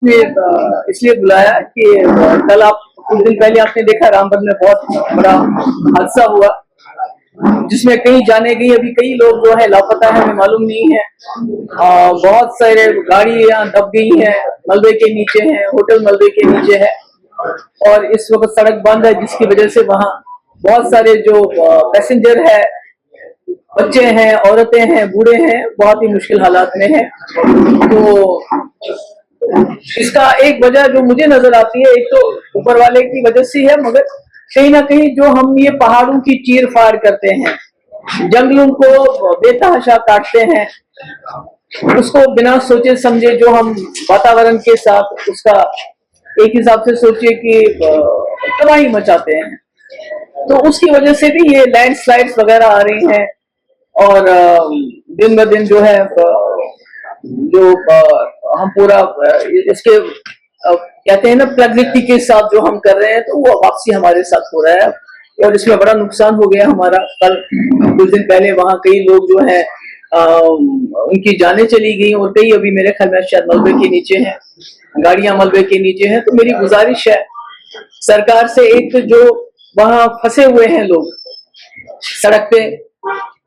ने इसलिए बुलाया कि कल आप कुछ दिन पहले आपने देखा रामबन में बहुत बड़ा हादसा हुआ जिसमें कई जाने गई, अभी कई लोग जो है लापता है, हमें मालूम नहीं है। बहुत सारे गाड़ियां दब गई हैं, मलबे के नीचे हैं, होटल मलबे के नीचे है और इस वक्त सड़क बंद है, जिसकी वजह से वहाँ बहुत सारे जो पैसेंजर है, बच्चे हैं, औरतें हैं, बूढ़े हैं, बहुत ही मुश्किल हालात में हैं। तो इसका एक वजह जो मुझे नजर आती है, एक तो ऊपर वाले की वजह से है, मगर कहीं ना कहीं जो हम ये पहाड़ों की चीर फाड़ करते हैं, जंगलों को बेतहाशा काटते हैं, उसको बिना सोचे समझे जो हम वातावरण के साथ उसका एक हिसाब से सोचिए कि तबाही मचाते हैं, तो उसकी वजह से भी ये लैंडस्लाइड्स वगैरह आ रही हैं और दिन ब दिन जो है जो हम पूरा इसके कहते हैं ना प्रकृति के साथ जो हम कर रहे हैं, तो वो वापसी हमारे साथ हो रहा है और इसमें बड़ा नुकसान हो गया हमारा। कल कुछ दिन पहले वहाँ कई लोग जो है उनकी जानें चली गई और कई अभी मेरे ख्याल में शायद मलबे के नीचे हैं, गाड़ियां मलबे के नीचे हैं। तो मेरी गुजारिश है सरकार से, एक तो जो वहाँ फंसे हुए हैं लोग सड़क पे,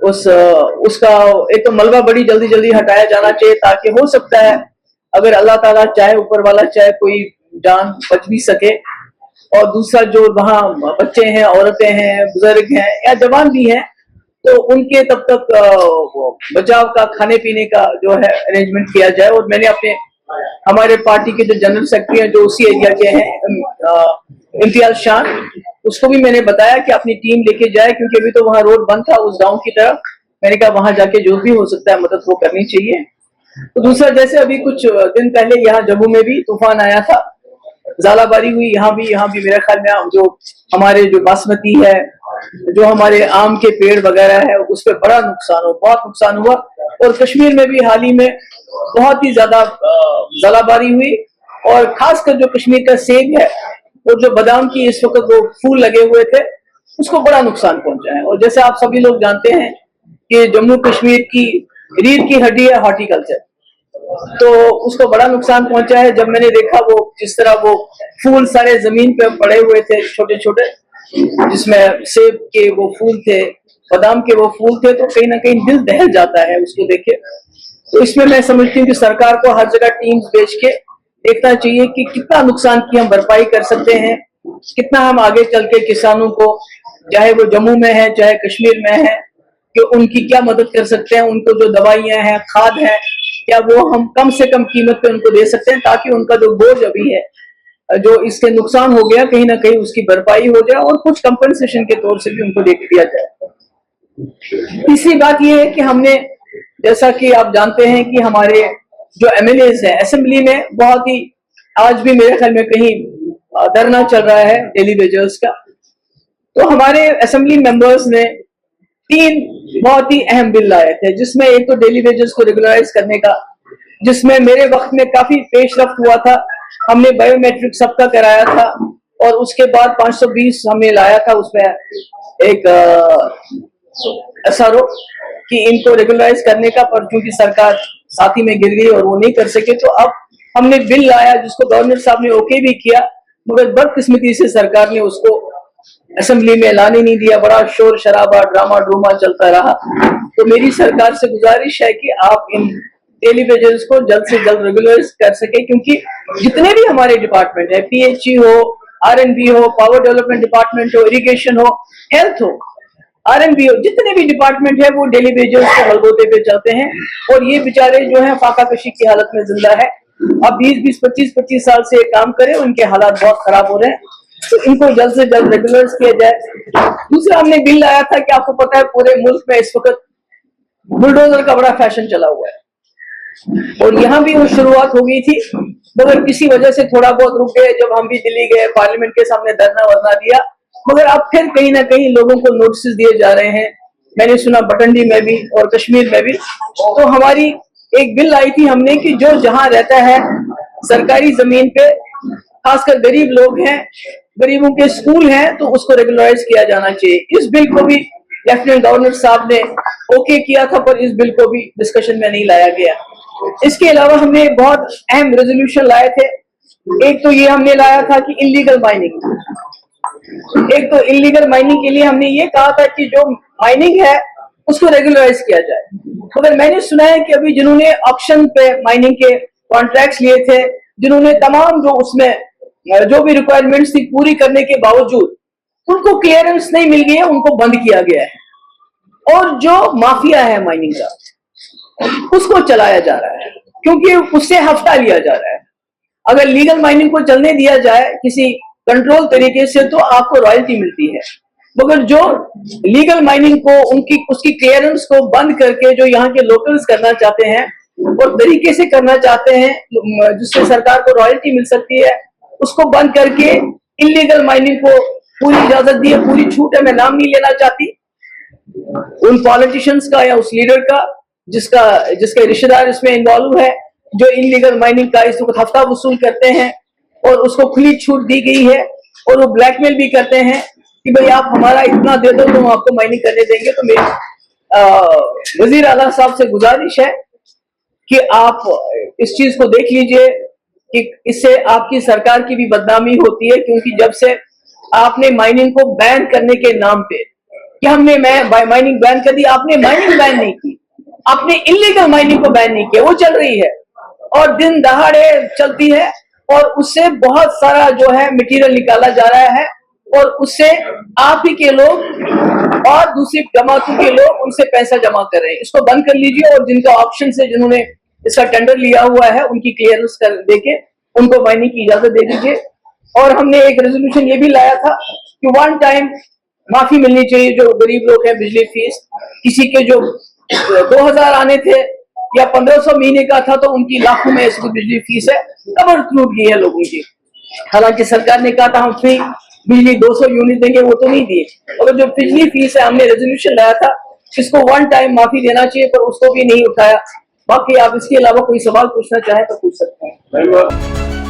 उसका एक तो मलबा बड़ी जल्दी जल्दी हटाया जाना चाहिए, ताकि हो सकता है अगर अल्लाह ताला चाहे, ऊपर वाला चाहे, कोई जान बच भी सके। और दूसरा जो वहाँ बच्चे हैं, औरतें हैं, बुजुर्ग हैं या जवान भी हैं, तो उनके तब तक बचाव का, खाने पीने का जो है अरेंजमेंट किया जाए। और मैंने अपने हमारे पार्टी के जो जनरल सेक्रेटरी हैं जो उसी एरिया के हैं, इम्तियाज शान, उसको भी मैंने बताया कि अपनी टीम लेके जाए, क्योंकि अभी तो वहाँ रोड बंद था उस गांव की तरफ। मैंने कहा वहां जाके जो भी हो सकता है मदद वो करनी चाहिए। तो दूसरा, जैसे अभी कुछ दिन पहले यहाँ जम्मू में भी तूफान आया था, जालाबारी हुई, यहाँ भी मेरे ख्याल में जो हमारे जो बासमती है, जो हमारे आम के पेड़ वगैरह है, उस पर बड़ा बहुत नुकसान हुआ। और कश्मीर में भी हाल ही में बहुत ही ज्यादा जालाबारी हुई और खासकर जो कश्मीर का सेब है और जो बादाम की इस वक्त वो फूल लगे हुए थे, उसको बड़ा नुकसान पहुंचा है। और जैसे आप सभी लोग जानते हैं कि जम्मू कश्मीर की रीढ़ की हड्डी है हॉर्टिकल्चर, तो उसको बड़ा नुकसान पहुंचा है। जब मैंने देखा वो जिस तरह वो फूल सारे जमीन पे पड़े हुए थे छोटे छोटे, जिसमें सेब के वो फूल थे, बादाम के वो फूल थे, तो कहीं ना कहीं दिल दहल जाता है उसको देख के। तो इसमें मैं समझती हूँ कि सरकार को हर जगह टीम्स भेज के देखना चाहिए कि कितना नुकसान की हम भरपाई कर सकते हैं, कितना हम आगे चल के किसानों को, चाहे वो जम्मू में है चाहे कश्मीर में है, कि उनकी क्या मदद कर सकते हैं। उनको जो दवाइयां हैं, खाद है, क्या वो हम कम से कम कीमत पे उनको दे सकते हैं, ताकि उनका जो बोझ अभी है, जो इसके नुकसान हो गया, कहीं ना कहीं उसकी भरपाई हो जाए और कुछ कंपनसेशन के तौर से भी उनको दे दिया जाए। तीसरी बात यह है कि हमने, जैसा कि आप जानते हैं कि हमारे जो एमएलएज हैं असेंबली में, बहुत ही आज भी मेरे ख्याल में कहीं धरना चल रहा है डेली वेजर्स का। तो हमारे असेंबली मेंबर्स ने 3 बहुत ही अहम बिल लाए थे, जिसमें एक तो डेली वेजेस को रेगुलराइज करने का, जिसमें मेरे वक्त में काफी पेशरफ्त हुआ था, हमने बायोमेट्रिक सबका कराया था। और उसके बाद 520 हमने लाया था, उसमें एक SRO कि इनको रेगुलराइज करने का, पर क्योंकि सरकार साथी में गिर गई और वो नहीं कर सके, तो अब हमने बिल लाया जिसको गवर्नर साहब ने ओके भी किया, मगर बदकिस्मती से सरकार ने उसको असेंबली में लाने नहीं दिया। बड़ा शोर शराबा, ड्रामा ड्रोमा चलता रहा। तो मेरी सरकार से गुजारिश है कि आप इन डेली वेजेस को जल्द से जल्द रेगुलराइज कर सके, क्योंकि जितने भी हमारे डिपार्टमेंट है, PHE हो, R&B हो, पावर डेवलपमेंट डिपार्टमेंट हो, इरिगेशन हो, हेल्थ हो, R&B हो, जितने भी डिपार्टमेंट है वो डेली वेजेस के बलबूते पे चलते हैं। और ये बेचारे जो है फाका कशी की हालत में जिंदा है। अब 20-20, 25-25 साल से काम करें, उनके हालात बहुत खराब हो रहे हैं, तो इनको जल्द से जल्द रेगुलराइज किया जाए। दूसरा, हमने बिल लाया था कि आपको पता है पूरे मुल्क में इस वक्त बुलडोजर का बड़ा फैशन चला हुआ है, और यहाँ भी वो शुरुआत हो गई थी, मगर किसी वजह से थोड़ा बहुत रुक गए। जब हम भी दिल्ली गए, पार्लियामेंट के सामने धरना वरना दिया, मगर अब फिर कहीं ना कहीं लोगों को नोटिस दिए जा रहे हैं। मैंने सुना बटंडी में भी और कश्मीर में भी। तो हमारी एक बिल आई थी हमने कि जो जहां रहता है सरकारी जमीन पे, खासकर गरीब लोग हैं, गरीबों के स्कूल हैं, तो उसको रेगुलराइज किया जाना चाहिए। इस बिल को भी लेफ्टिनेंट गवर्नर साहब ने ओके किया था, पर इस बिल को भी डिस्कशन में नहीं लाया गया। इसके अलावा हमने बहुत अहम रेजोल्यूशन लाए थे एक तो ये हमने लाया था कि इलीगल माइनिंग, एक तो इलीगल माइनिंग के लिए हमने ये कहा था कि जो माइनिंग है उसको रेगुलराइज किया जाए। मगर मैंने सुना है कि अभी जिन्होंने ऑक्शन पे माइनिंग के कॉन्ट्रैक्ट्स लिए थे, जिन्होंने तमाम जो उसमें जो भी रिक्वायरमेंट्स थी पूरी करने के बावजूद उनको क्लियरेंस नहीं मिल गई है, उनको बंद किया गया है। और जो माफिया है माइनिंग का उसको चलाया जा रहा है, क्योंकि उससे हफ्ता लिया जा रहा है। अगर लीगल माइनिंग को चलने दिया जाए किसी कंट्रोल तरीके से तो आपको रॉयल्टी मिलती है, मगर जो लीगल माइनिंग को उसकी क्लियरेंस को बंद करके जो यहाँ के लोकल्स करना चाहते हैं और तरीके से करना चाहते हैं जिससे सरकार को रॉयल्टी मिल सकती है, उसको बंद करके इलीगल माइनिंग को पूरी इजाजत दी है, पूरी छूट है। मैं नाम नहीं लेना चाहती उन पॉलिटिशियंस का या उस लीडर का जिसके रिश्तेदार इसमें इन्वॉल्व है, जो इलीगल माइनिंग का इस वक्त हफ्ता वसूल करते हैं और उसको खुली छूट दी गई है। और वो ब्लैकमेल भी करते हैं कि भाई आप हमारा इतना दे दो तो हम आपको माइनिंग करने देंगे। तो मेरी वजीर आला साहब से गुजारिश है कि आप इस चीज को देख लीजिए कि इससे आपकी सरकार की भी बदनामी होती है, क्योंकि जब से आपने माइनिंग को बैन करने के नाम पे कि हमने माइनिंग बैन कर दी, आपने माइनिंग बैन नहीं की, आपने इलीगल माइनिंग को बैन नहीं किया। वो चल रही है और दिन दहाड़े चलती है और उससे बहुत सारा जो है मटेरियल निकाला जा रहा है और उससे आप ही के लोग और दूसरी जमातों के लोग उनसे पैसा जमा कर रहे हैं। इसको बंद कर लीजिए और जिनका ऑप्शन से जिन्होंने इसका टेंडर लिया हुआ है उनकी क्लियरेंस कर देके उनको माइनिंग की इजाजत दे दीजिए। और हमने एक रेजोल्यूशन ये भी लाया था कि वन टाइम माफी मिलनी चाहिए जो गरीब लोग हैं। बिजली फीस किसी के जो 2000 आने थे या 1500 महीने का था तो उनकी लाखों में इसकी बिजली फीस है, कमर टूट गई है लोगों की। हालांकि सरकार ने कहा था हम फ्री बिजली 200 यूनिट देंगे, वो तो नहीं दिए। और जो बिजली फीस है हमने रेजोल्यूशन लाया था इसको वन टाइम माफी देना चाहिए, पर उसको भी नहीं उठाया। बाकी आप इसके अलावा कोई सवाल पूछना चाहें तो पूछ सकते हैं।